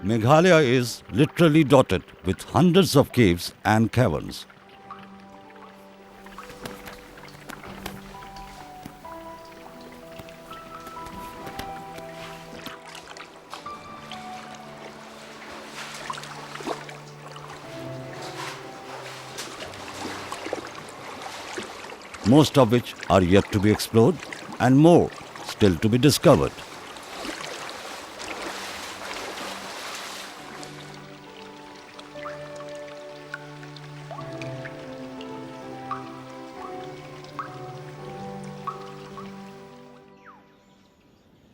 Meghalaya is literally dotted with hundreds of caves and caverns. Most of which are yet to be explored and more still to be discovered.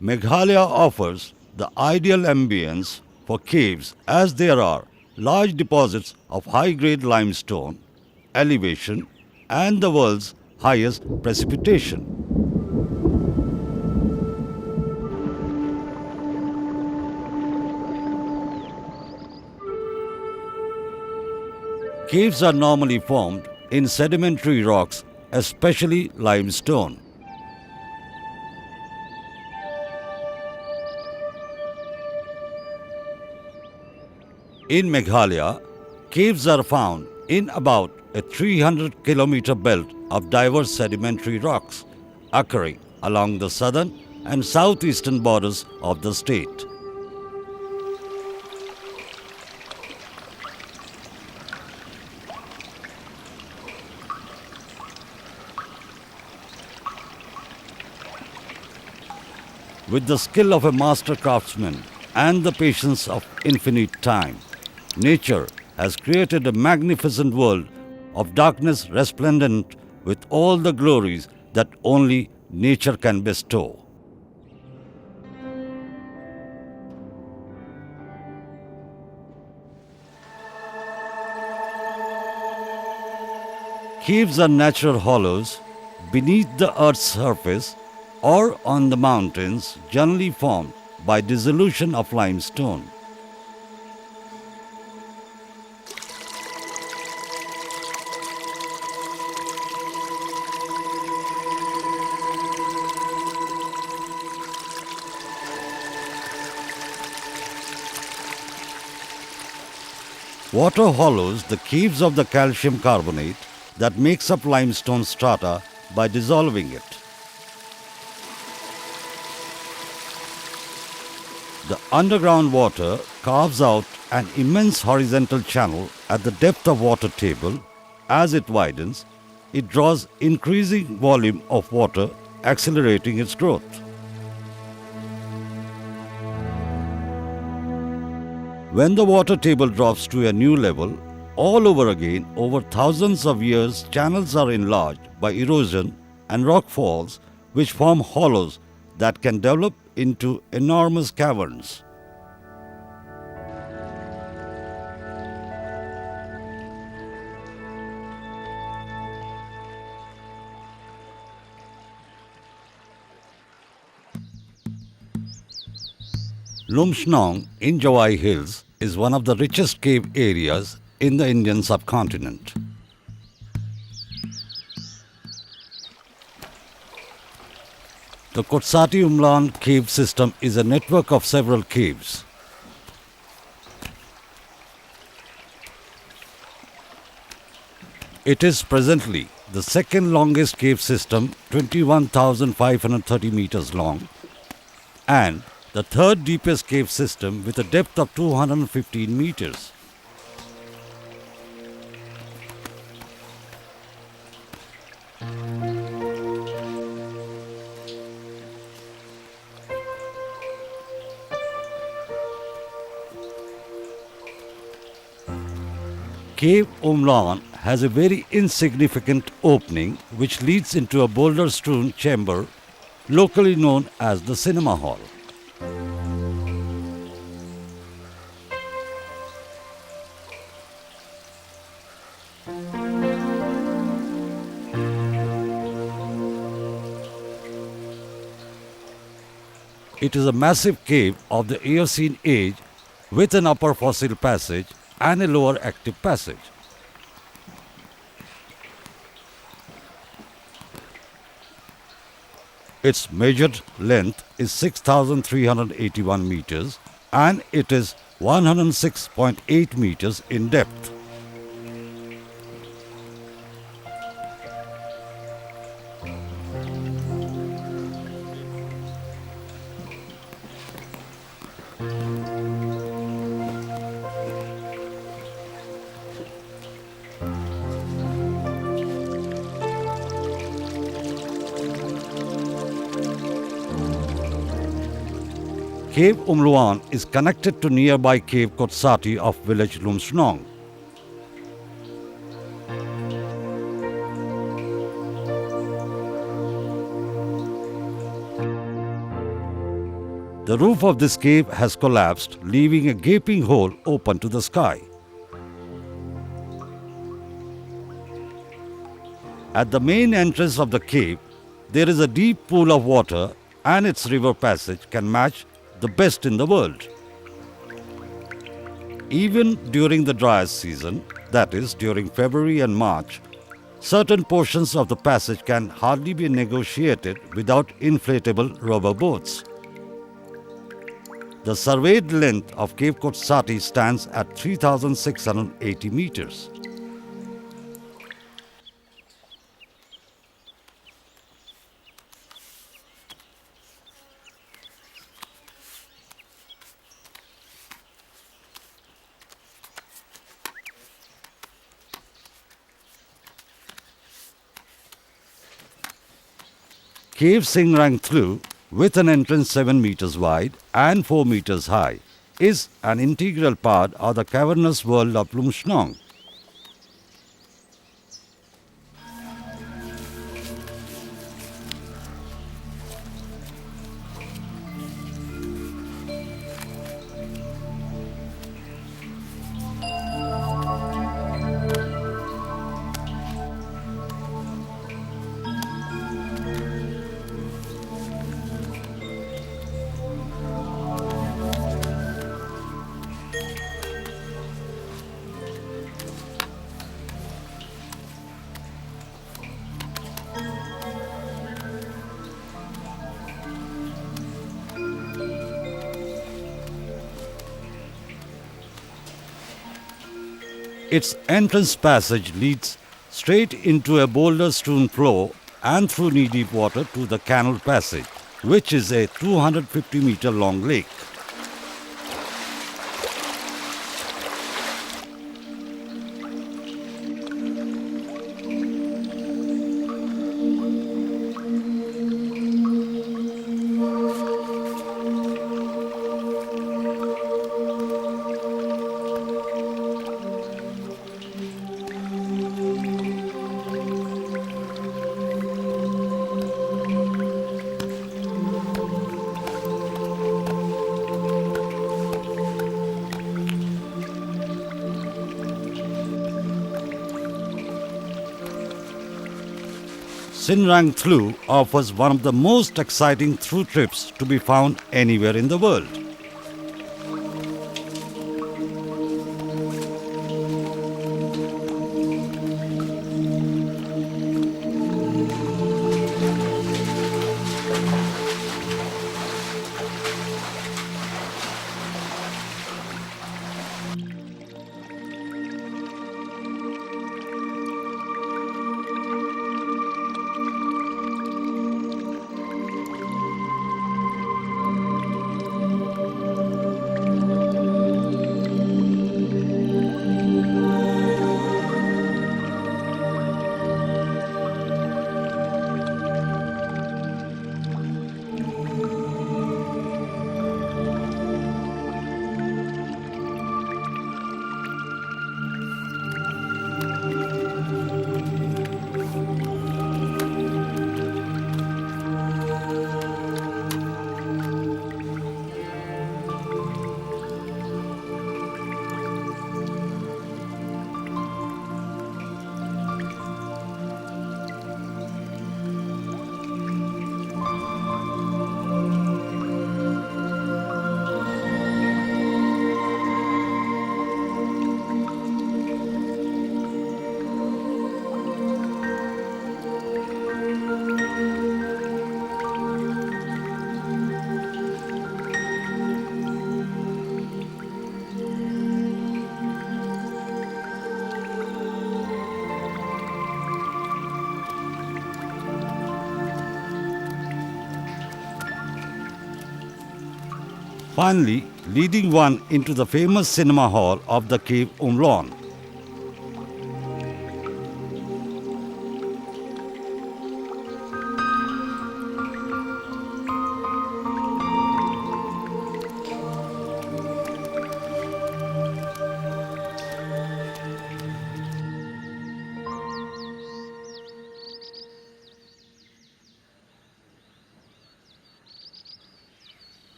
Meghalaya offers the ideal ambience for caves as there are large deposits of high-grade limestone, elevation, and the world's highest precipitation. Caves are normally formed in sedimentary rocks, especially limestone. In Meghalaya, caves are found in about a 300-kilometer belt of diverse sedimentary rocks occurring along the southern and southeastern borders of the state. With the skill of a master craftsman and the patience of infinite time, nature has created a magnificent world of darkness resplendent with all the glories that only nature can bestow. Caves are natural hollows beneath the earth's surface or on the mountains, generally formed by dissolution of limestone. Water hollows the caves of the calcium carbonate that makes up limestone strata by dissolving it. The underground water carves out an immense horizontal channel at the depth of water table. As it widens, it draws increasing volume of water, accelerating its growth. When the water table drops to a new level, all over again, over thousands of years, channels are enlarged by erosion and rock falls, which form hollows that can develop into enormous caverns. Lumsnong in Jawai Hills is one of the richest cave areas in the Indian subcontinent. The Kotsati Umlan cave system is a network of several caves. It is presently the second longest cave system, 21,530 meters long, and the third deepest cave system with a depth of 215 meters. Cave Umlan has a very insignificant opening which leads into a boulder-strewn chamber locally known as the cinema hall. It is a massive cave of the Eocene age with an upper fossil passage and a lower active passage. Its measured length is 6,381 meters and it is 106.8 meters in depth. Cave Umluan is connected to nearby Cave Kotsati of village Lumsnong. The roof of this cave has collapsed, leaving a gaping hole open to the sky. At the main entrance of the cave, there is a deep pool of water, and its river passage can match the best in the world. Even during the driest season, that is, during February and March, certain portions of the passage can hardly be negotiated without inflatable rubber boats. The surveyed length of Cave Kotsati stands at 3,680 meters. Cave Singrang Thlu, with an entrance 7 meters wide and 4 meters high, is an integral part of the cavernous world of Lumsnong. Its entrance passage leads straight into a boulder-strewn floor and through knee-deep water to the canal passage, which is a 250-meter-long lake. Sinrang Thlu offers one of the most exciting through trips to be found anywhere in the world. finally leading one into the famous cinema hall of the cave Umlon.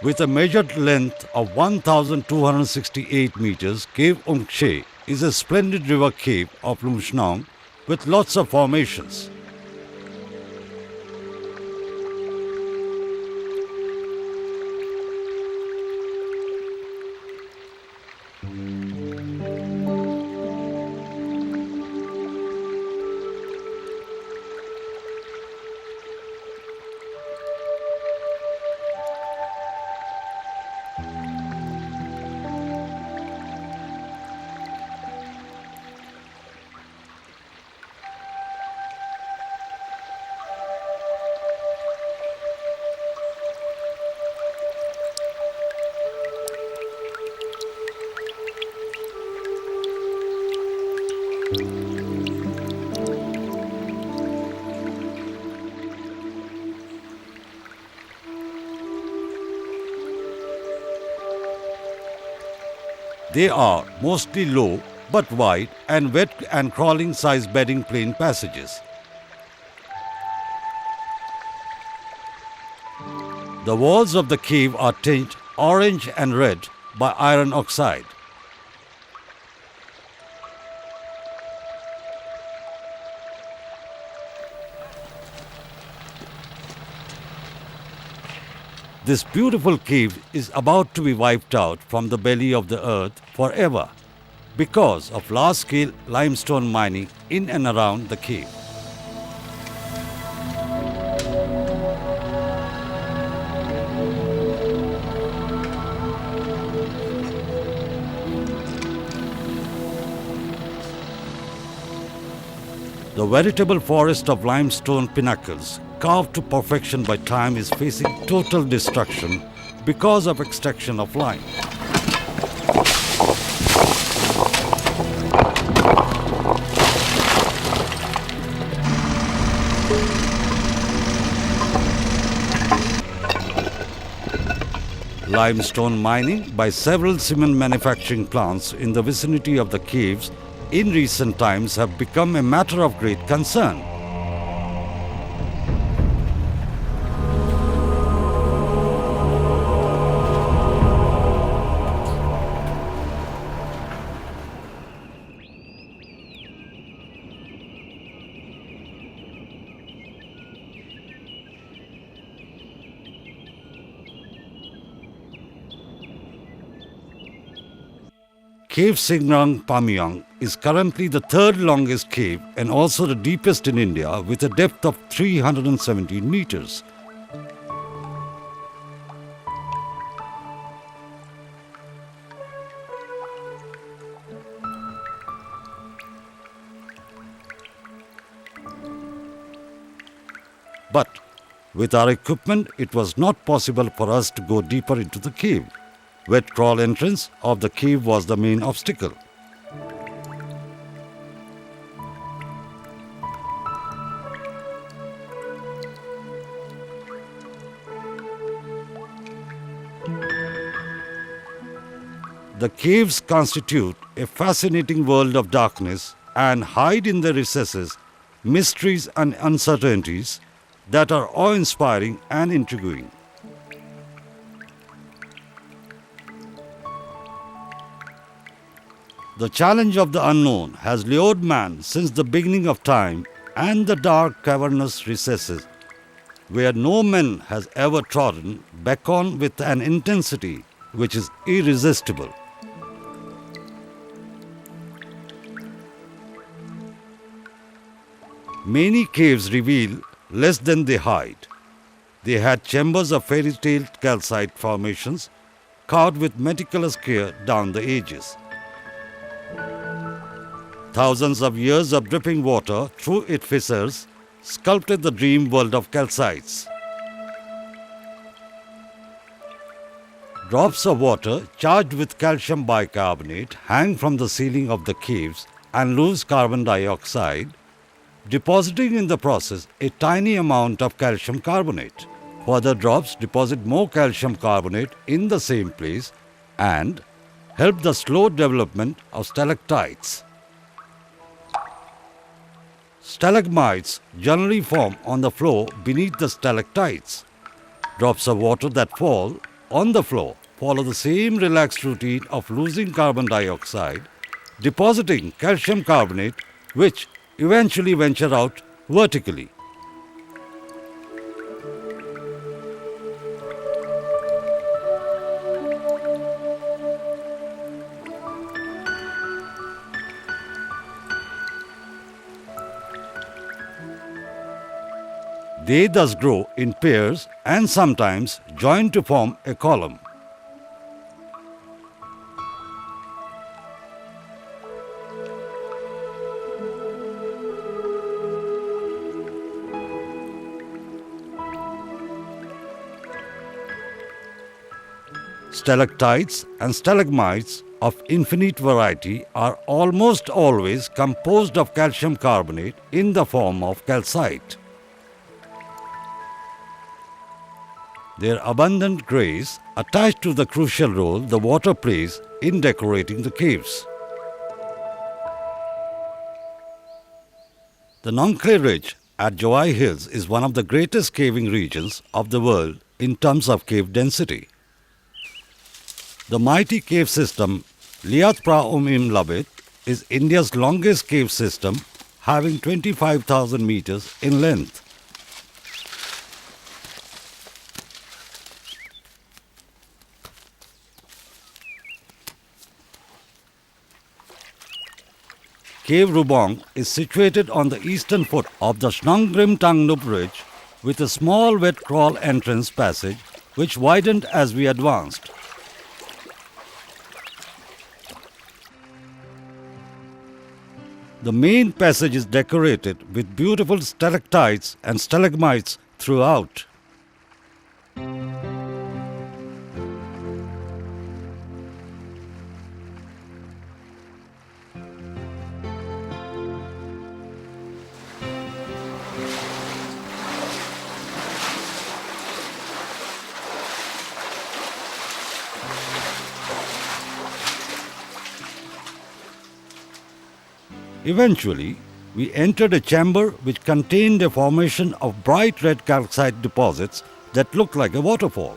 With a measured length of 1,268 meters, Cave Umkshe is a splendid river cave of Lumsnong with lots of formations. They are mostly low but wide and wet and crawling size bedding plain passages. The walls of the cave are tinged orange and red by iron oxide. This beautiful cave is about to be wiped out from the belly of the earth forever because of large-scale limestone mining in and around the cave. The veritable forest of limestone pinnacles, carved to perfection by time, is facing total destruction because of extraction of lime. Limestone mining by several cement manufacturing plants in the vicinity of the caves in recent times have become a matter of great concern. Cave Singrang Pamyang is currently the third longest cave and also the deepest in India with a depth of 317 meters. But with our equipment, it was not possible for us to go deeper into the cave. Wet crawl entrance of the cave was the main obstacle. The caves constitute a fascinating world of darkness and hide in their recesses mysteries and uncertainties that are awe-inspiring and intriguing. The challenge of the unknown has lured man since the beginning of time, and the dark cavernous recesses where no man has ever trodden beckon with an intensity which is irresistible. Many caves reveal less than they hide. They had chambers of fairy-tale calcite formations carved with meticulous care down the ages. Thousands of years of dripping water through its fissures sculpted the dream world of calcites. Drops of water charged with calcium bicarbonate hang from the ceiling of the caves and lose carbon dioxide, depositing in the process a tiny amount of calcium carbonate. Further drops deposit more calcium carbonate in the same place and help the slow development of stalactites. Stalagmites generally form on the floor beneath the stalactites. Drops of water that fall on the floor follow the same relaxed routine of losing carbon dioxide, depositing calcium carbonate, which eventually venture out vertically. They thus grow in pairs and sometimes join to form a column. Stalactites and stalagmites of infinite variety are almost always composed of calcium carbonate in the form of calcite. Their abundant grace attached to the crucial role the water plays in decorating the caves. The Nongkle Ridge at Jawai Hills is one of the greatest caving regions of the world in terms of cave density. The mighty cave system Liat Praum Im Labit is India's longest cave system, having 25,000 meters in length. Cave Rubong is situated on the eastern foot of the Snongrim Tangnup Ridge with a small wet crawl entrance passage which widened as we advanced. The main passage is decorated with beautiful stalactites and stalagmites throughout. Eventually, we entered a chamber which contained a formation of bright red calcite deposits that looked like a waterfall.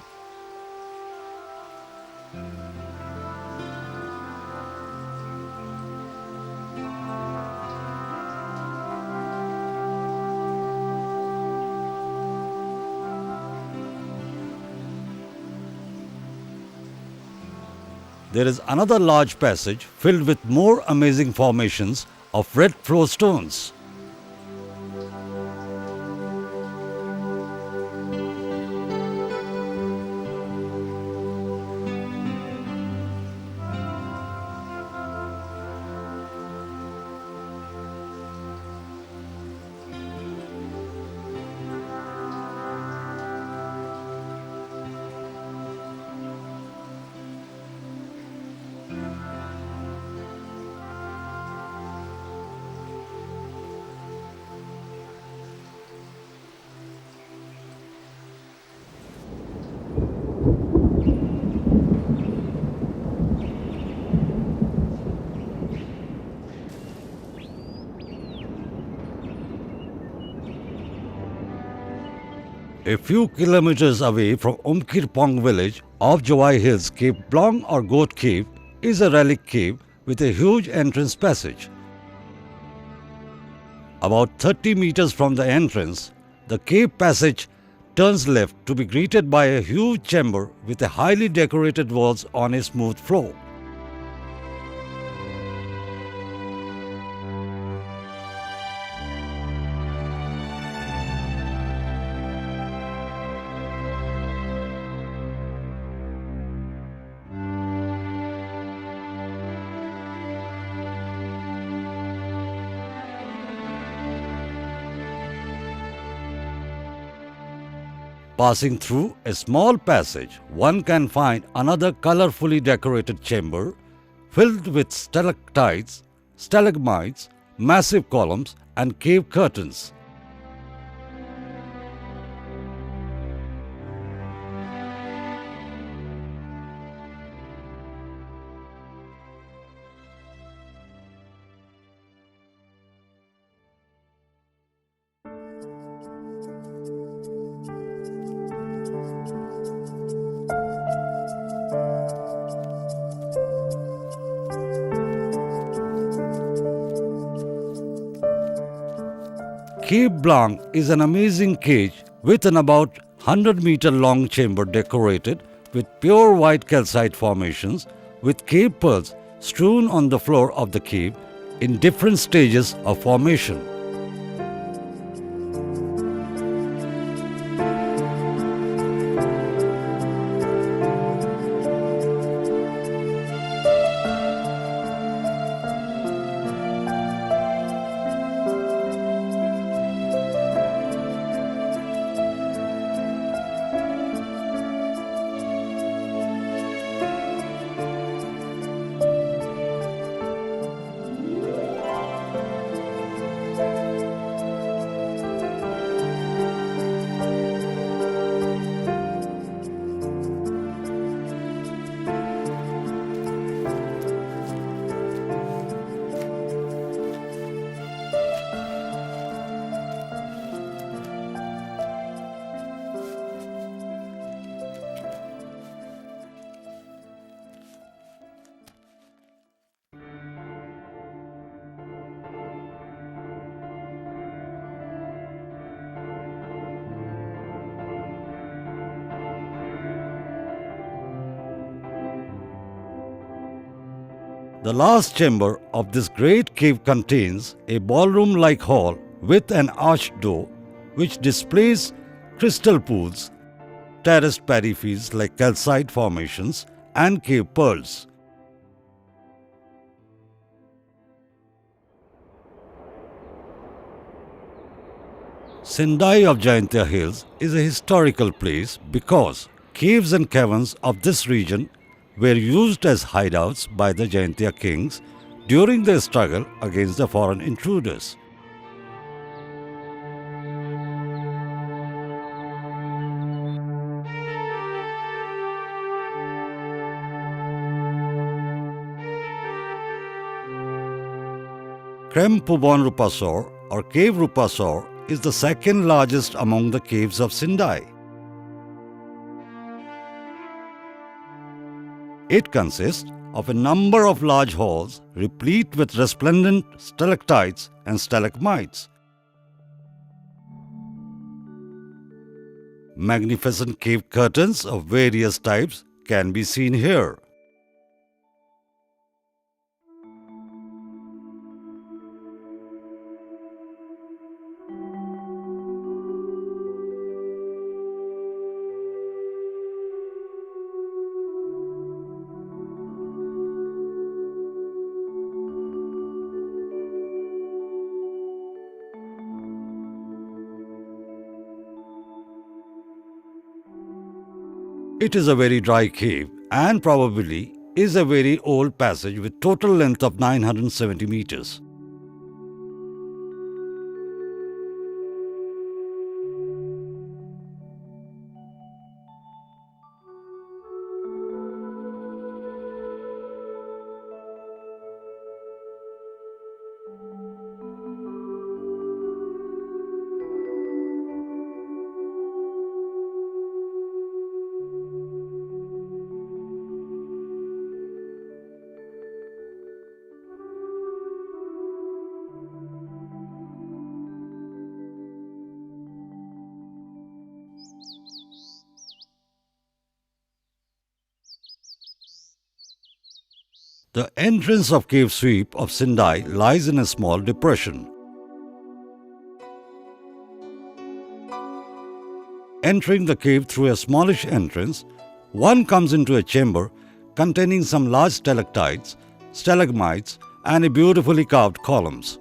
There is another large passage filled with more amazing formations of red flow stones. A few kilometers away from Umkirpong village of Jawai Hills, Cape Blanc or Goat Cave is a relic cave with a huge entrance passage. About 30 meters from the entrance, the cave passage turns left to be greeted by a huge chamber with a highly decorated walls on a smooth floor. Passing through a small passage, one can find another colorfully decorated chamber filled with stalactites, stalagmites, massive columns, and cave curtains. Cave Blanc is an amazing cage with an about 100-meter long chamber decorated with pure white calcite formations with cave pearls strewn on the floor of the cave in different stages of formation. The last chamber of this great cave contains a ballroom-like hall with an arched door which displays crystal pools, terraced peripheries like calcite formations, and cave pearls. Syndai of Jayantia Hills is a historical place because caves and caverns of this region were used as hideouts by the Jayantia kings during their struggle against the foreign intruders. Krem Pubon Rupasor or Cave Rupasor is the second largest among the caves of Syndai. It consists of a number of large halls replete with resplendent stalactites and stalagmites. Magnificent cave curtains of various types can be seen here. It is a very dry cave and probably is a very old passage with total length of 970 meters. The entrance of Cave Sweep of Syndai lies in a small depression. Entering the cave through a smallish entrance, one comes into a chamber containing some large stalactites, stalagmites, and beautifully carved columns.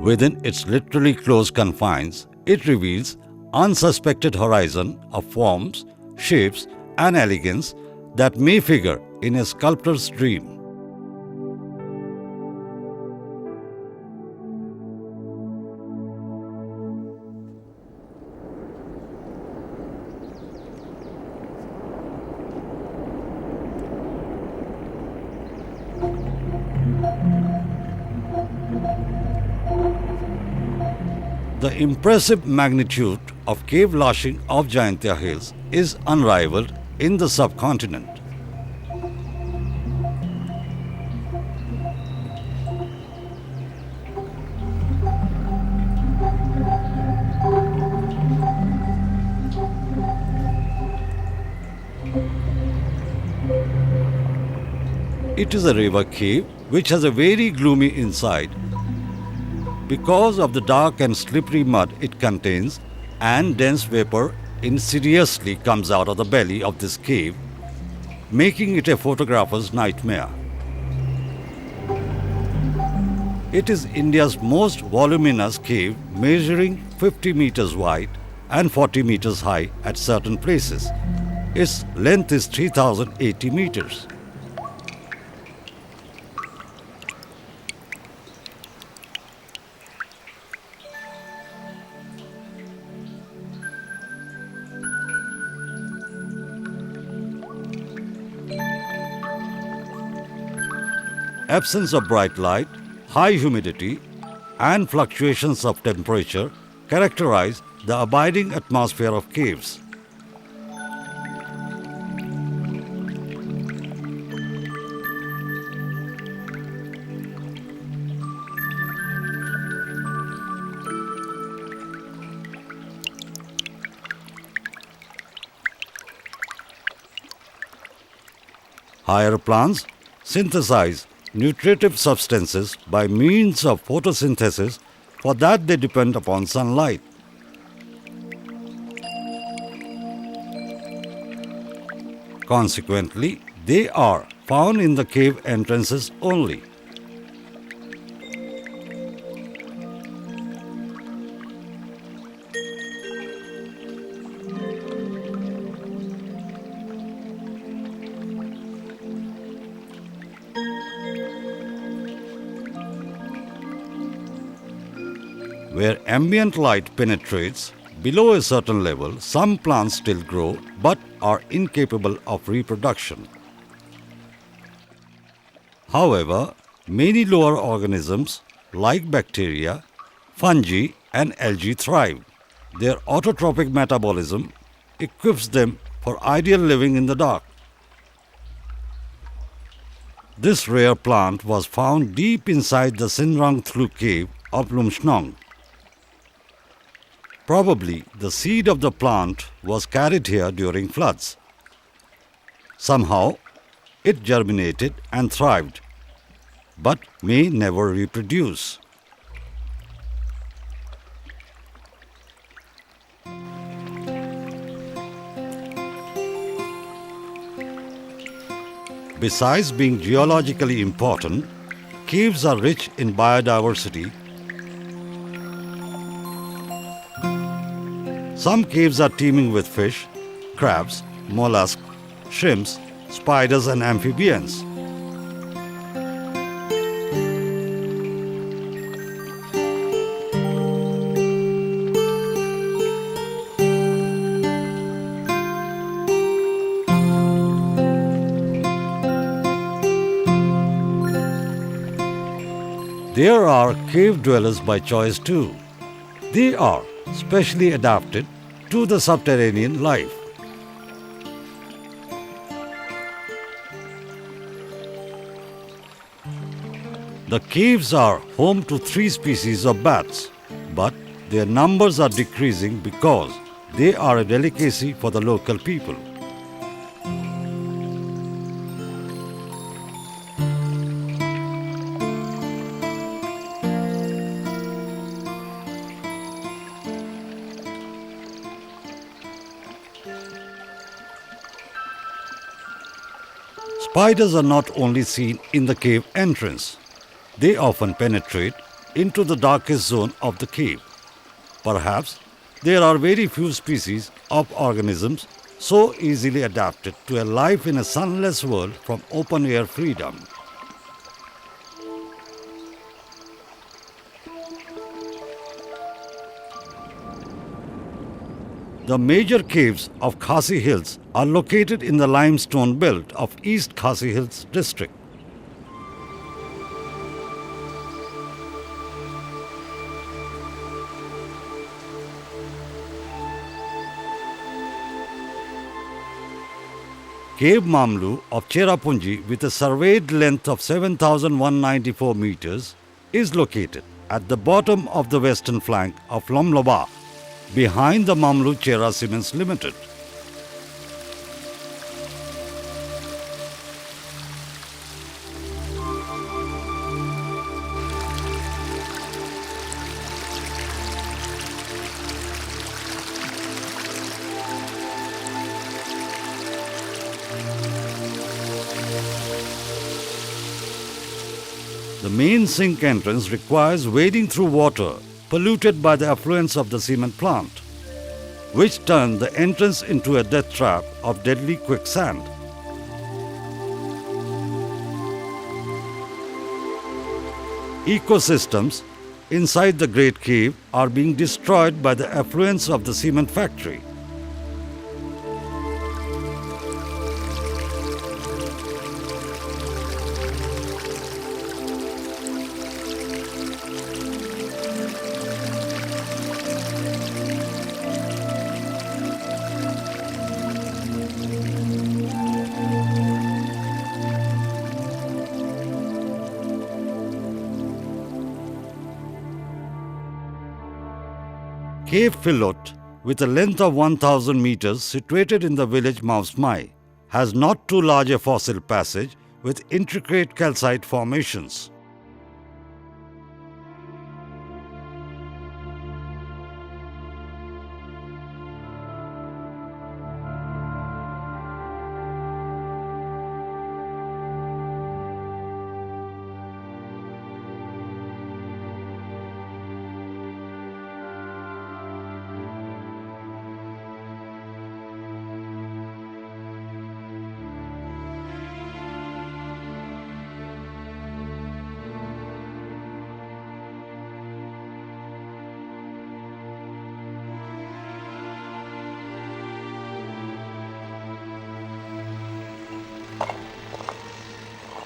Within its literally closed confines, it reveals unsuspected horizon of forms, shapes, and elegance that may figure in a sculptor's dream. The impressive magnitude of cave lashing of Jayantia Hills is unrivaled in the subcontinent. It is a river cave which has a very gloomy inside because of the dark and slippery mud it contains, and dense vapor insidiously comes out of the belly of this cave, making it a photographer's nightmare. It is India's most voluminous cave, measuring 50 meters wide and 40 meters high at certain places. Its length is 3080 meters. Absence of bright light, high humidity, and fluctuations of temperature characterize the abiding atmosphere of caves. Higher plants synthesize nutritive substances by means of photosynthesis. For that they depend upon sunlight. Consequently, they are found in the cave entrances only. Where ambient light penetrates below a certain level, some plants still grow but are incapable of reproduction. However, many lower organisms like bacteria, fungi, and algae thrive. Their autotrophic metabolism equips them for ideal living in the dark. This rare plant was found deep inside the Syndai cave of Lumsnong. Probably the seed of the plant was carried here during floods. Somehow it germinated and thrived, but may never reproduce. Besides being geologically important, caves are rich in biodiversity. Some caves are teeming with fish, crabs, mollusks, shrimps, spiders, and amphibians. There are cave dwellers by choice too. They are specially adapted to the subterranean life. The caves are home to 3 species of bats, but their numbers are decreasing because they are a delicacy for the local people. Spiders are not only seen in the cave entrance. They often penetrate into the darkest zone of the cave. Perhaps there are very few species of organisms so easily adapted to a life in a sunless world from open air freedom. The major caves of Khasi Hills are located in the limestone belt of East Khasi Hills district. Cave Mamlu of Cherrapunji, with a surveyed length of 7,194 meters, is located at the bottom of the western flank of Lomloba, behind the Mamlu Chera Cements Limited. The main sink entrance requires wading through water polluted by the effluents of the cement plant, which turned the entrance into a death trap of deadly quicksand. Ecosystems inside the Great Cave are being destroyed by the effluents of the cement factory. Cave Filot, with a length of 1,000 meters, situated in the village Mausmai, has not too large a fossil passage with intricate calcite formations.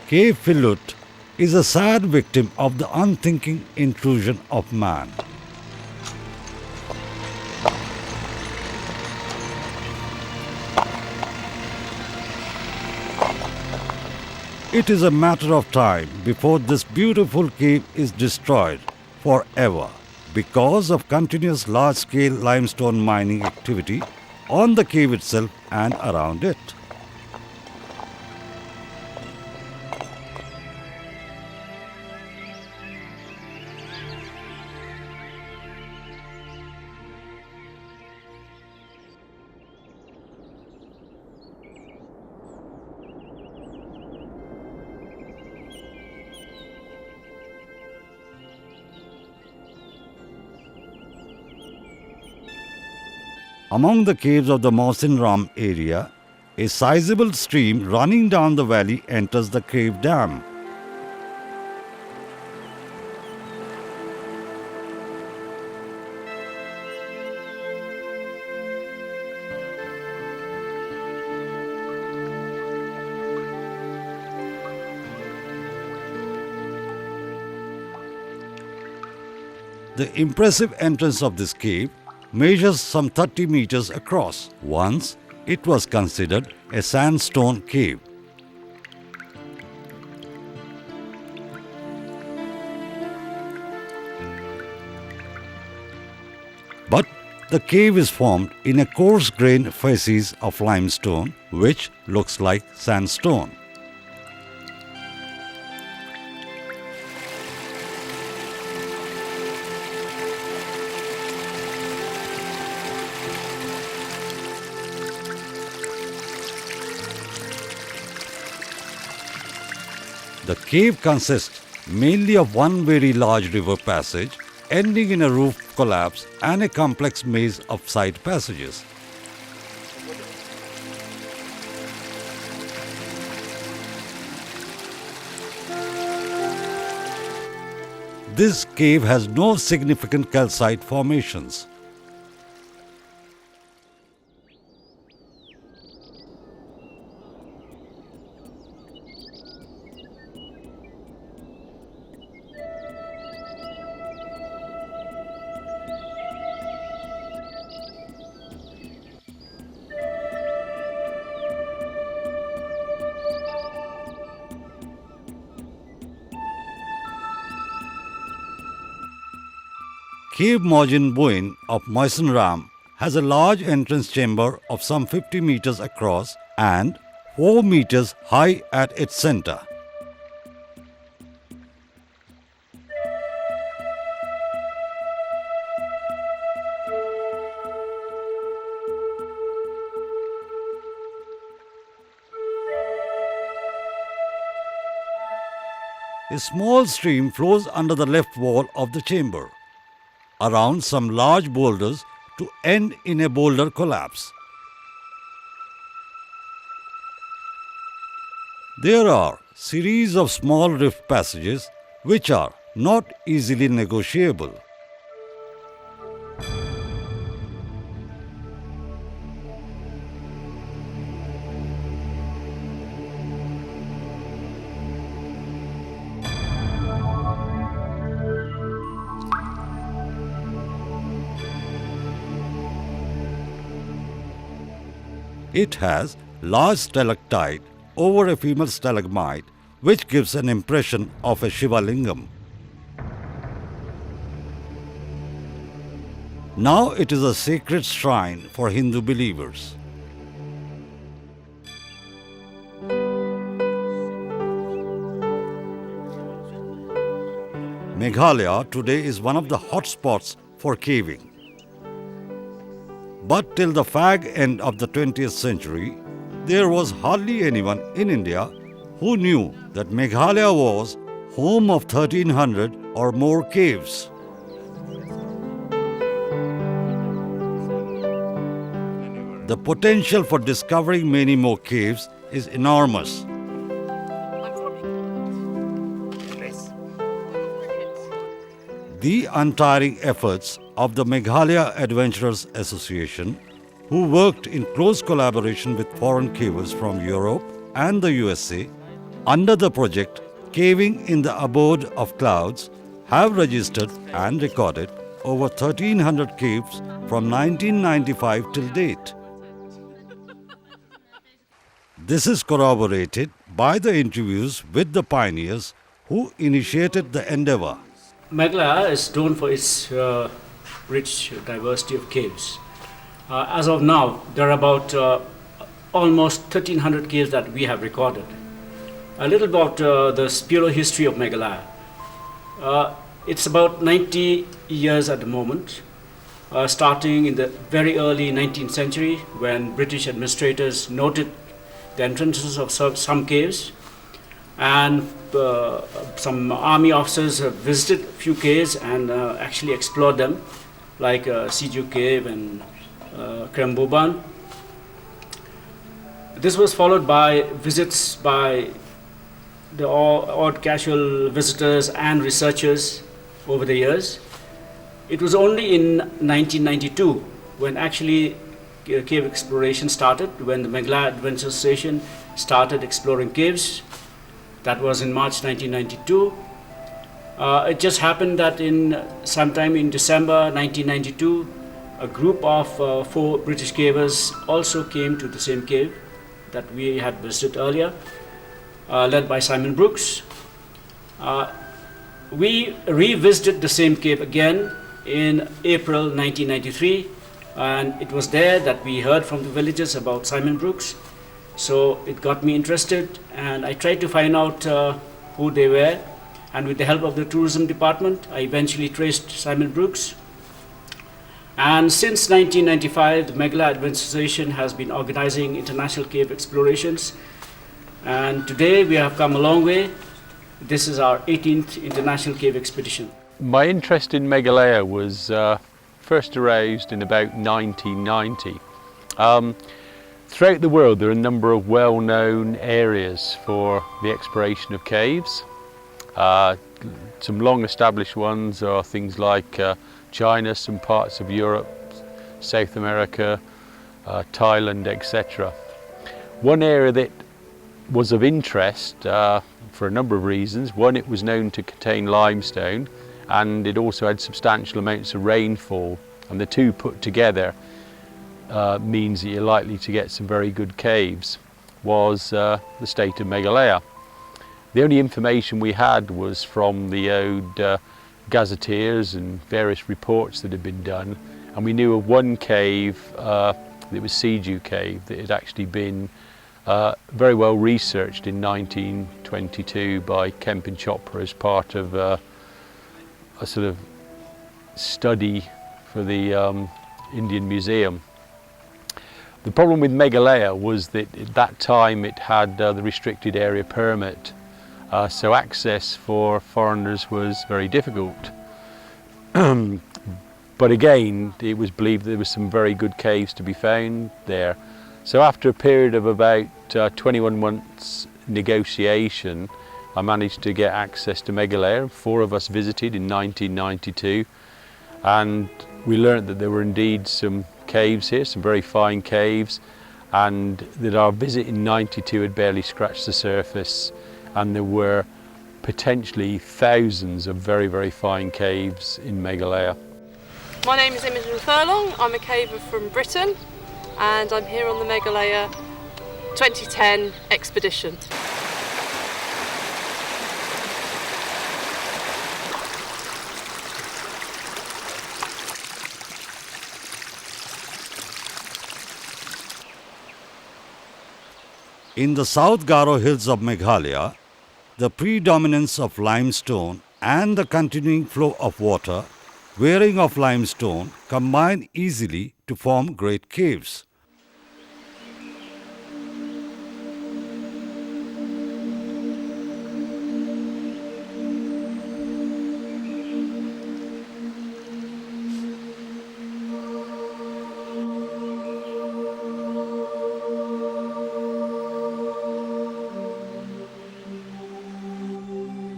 Cave Filot is a sad victim of the unthinking intrusion of man. It is a matter of time before this beautiful cave is destroyed forever because of continuous large-scale limestone mining activity on the cave itself and around it. Among the caves of the Mausin Ram area, a sizable stream running down the valley enters the cave dam. The impressive entrance of this cave measures some 30 meters across. Once, it was considered a sandstone cave. But the cave is formed in a coarse-grained facies of limestone, which looks like sandstone. The cave consists mainly of one very large river passage, ending in a roof collapse and a complex maze of side passages. This cave has no significant calcite formations. Cave Mojin Buin of Moisenram has a large entrance chamber of some 50 meters across and 4 meters high at its center. A small stream flows under the left wall of the chamber, around some large boulders to end in a boulder collapse. There are series of small rift passages which are not easily negotiable. It has large stalactite over a female stalagmite, which gives an impression of a Shiva Lingam. Now it is a sacred shrine for Hindu believers. Meghalaya today is one of the hotspots for caving. But till the fag end of the 20th century, there was hardly anyone in India who knew that Meghalaya was home of 1300 or more caves. The potential for discovering many more caves is enormous. The untiring efforts of the Meghalaya Adventurers Association, who worked in close collaboration with foreign cavers from Europe and the USA, under the project Caving in the Abode of Clouds, have registered and recorded over 1300 caves from 1995 till date. This is corroborated by the interviews with the pioneers who initiated the endeavor. Meghalaya is known for its rich diversity of caves. As of now, there are about almost 1300 caves that we have recorded. A little about the spiro history of Meghalaya. It's about 90 years at the moment, starting in the very early 19th century when British administrators noted the entrances of some caves, and some army officers have visited a few caves and actually explored them, like Siju Cave and Kremboban. This was followed by visits by the odd casual visitors and researchers over the years. It was only in 1992 when actually cave exploration started, when the Meghalaya Adventurers Association started exploring caves. That was in March 1992. It just happened that sometime in December 1992, a group of 4 British cavers also came to the same cave that we had visited earlier, led by Simon Brooks. We revisited the same cave again in April 1993, and it was there that we heard from the villagers about Simon Brooks. So it got me interested, and I tried to find out who they were, and with the help of the tourism department, I eventually traced Simon Brooks. And since 1995, the Meghalaya Adventurers Association has been organizing international cave explorations, and today we have come a long way. This is our 18th International Cave Expedition. My interest in Meghalaya was first aroused in about 1990. Throughout the world there are a number of well-known areas for the exploration of caves. Some long-established ones are things like China, some parts of Europe, South America, Thailand, etc. One area that was of interest for a number of reasons. One, it was known to contain limestone, and it also had substantial amounts of rainfall, and the two put together means that you're likely to get some very good caves, was the state of Meghalaya. The only information we had was from the old gazetteers and various reports that had been done, and we knew of one cave, it was Syndai cave, that had actually been very well researched in 1922 by Kemp and Chopra as part of a sort of study for the Indian Museum. The problem with Meghalaya was that at that time it had the restricted area permit, so access for foreigners was very difficult. But again, it was believed there were some very good caves to be found there. So after a period of about 21 months negotiation, I managed to get access to Meghalaya. 4 of us visited in 1992, and we learnt that there were indeed some caves here, some very fine caves, and that our visit in 92 had barely scratched the surface, and there were potentially thousands of very, very fine caves in Meghalaya. My name is Imogen Furlong. I'm a caver from Britain, and I'm here on the Meghalaya 2010 expedition. In the South Garo Hills of Meghalaya, the predominance of limestone and the continuing flow of water, wearing of limestone, combine easily to form great caves.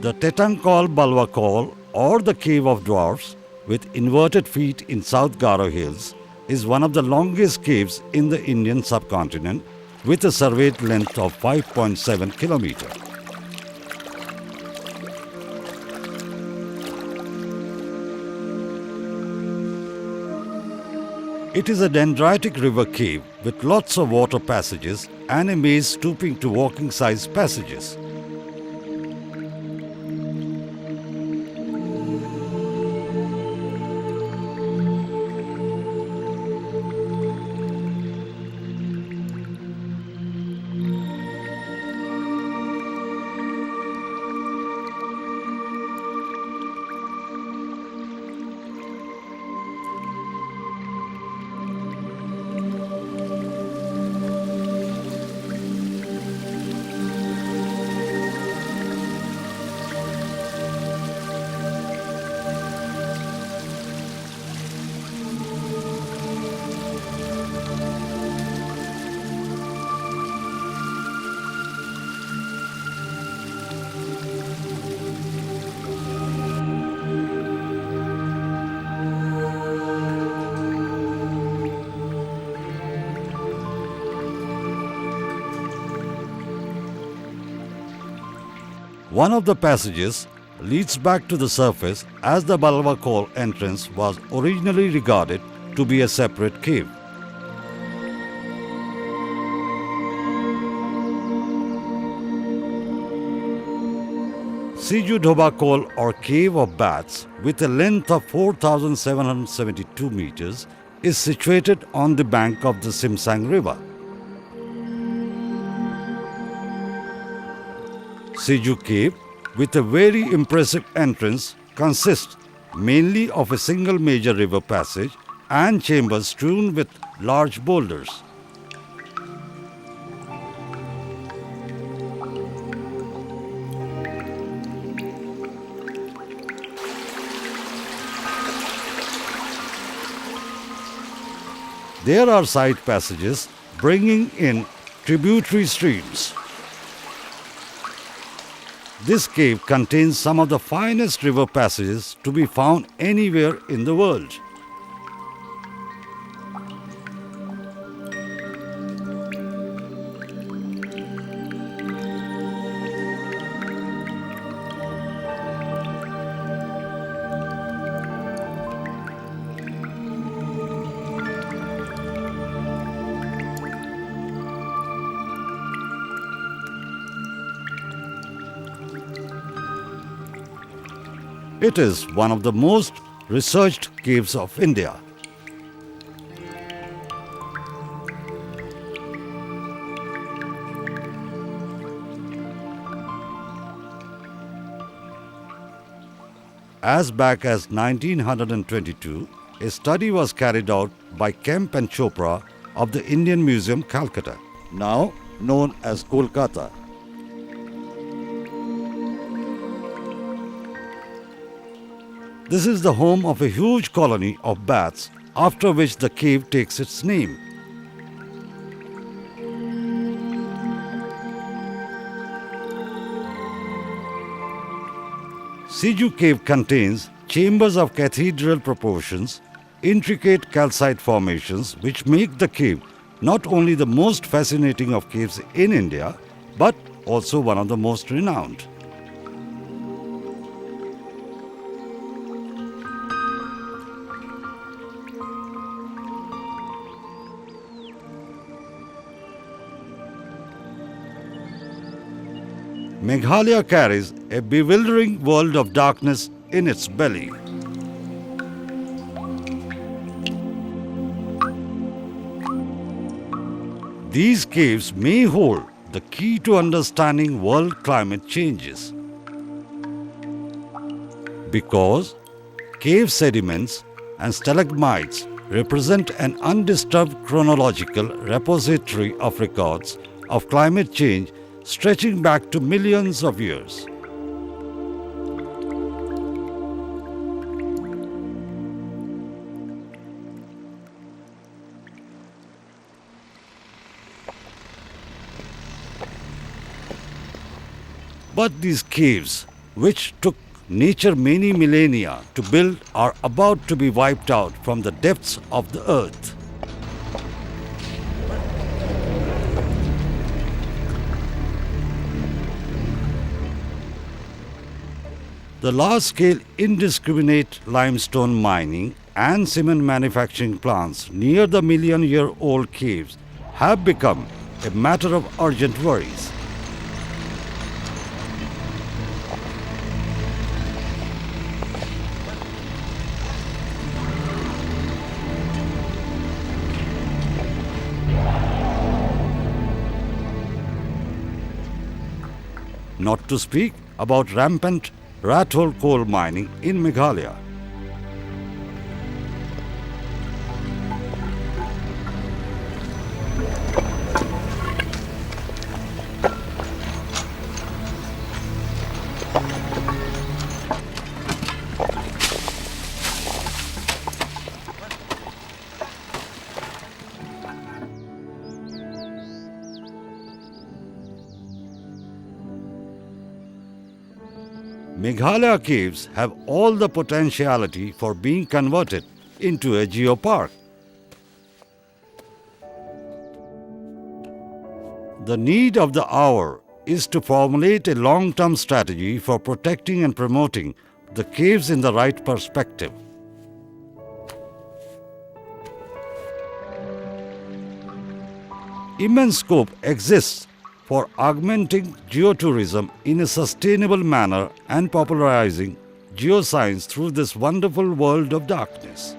The Tetangkol Balwakol, or the Cave of Dwarfs, with inverted feet in South Garo Hills, is one of the longest caves in the Indian subcontinent, with a surveyed length of 5.7 kilometers. It is a dendritic river cave with lots of water passages and a maze stooping to walking-sized passages. One of the passages leads back to the surface, as the Balwakol entrance was originally regarded to be a separate cave. Siju Dhobakol, or Cave of Bats, with a length of 4,772 meters, is situated on the bank of the Simsang River. Siju Cave, with a very impressive entrance, consists mainly of a single major river passage and chambers strewn with large boulders. There are side passages bringing in tributary streams. This cave contains some of the finest river passages to be found anywhere in the world. It is one of the most researched caves of India. As back as 1922, a study was carried out by Kemp and Chopra of the Indian Museum, Calcutta, now known as Kolkata. This is the home of a huge colony of bats, after which the cave takes its name. Siju Cave contains chambers of cathedral proportions, intricate calcite formations which make the cave not only the most fascinating of caves in India, but also one of the most renowned. Meghalaya carries a bewildering world of darkness in its belly. These caves may hold the key to understanding world climate changes. Because cave sediments and stalagmites represent an undisturbed chronological repository of records of climate change stretching back to millions of years. But these caves, which took nature many millennia to build, are about to be wiped out from the depths of the earth. The large-scale indiscriminate limestone mining and cement manufacturing plants near the million-year-old caves have become a matter of urgent worries. Not to speak about rampant rat hole coal mining in Meghalaya. Meghalaya caves have all the potentiality for being converted into a geopark. The need of the hour is to formulate a long-term strategy for protecting and promoting the caves in the right perspective. Immense scope exists for augmenting geotourism in a sustainable manner and popularizing geoscience through this wonderful world of darkness.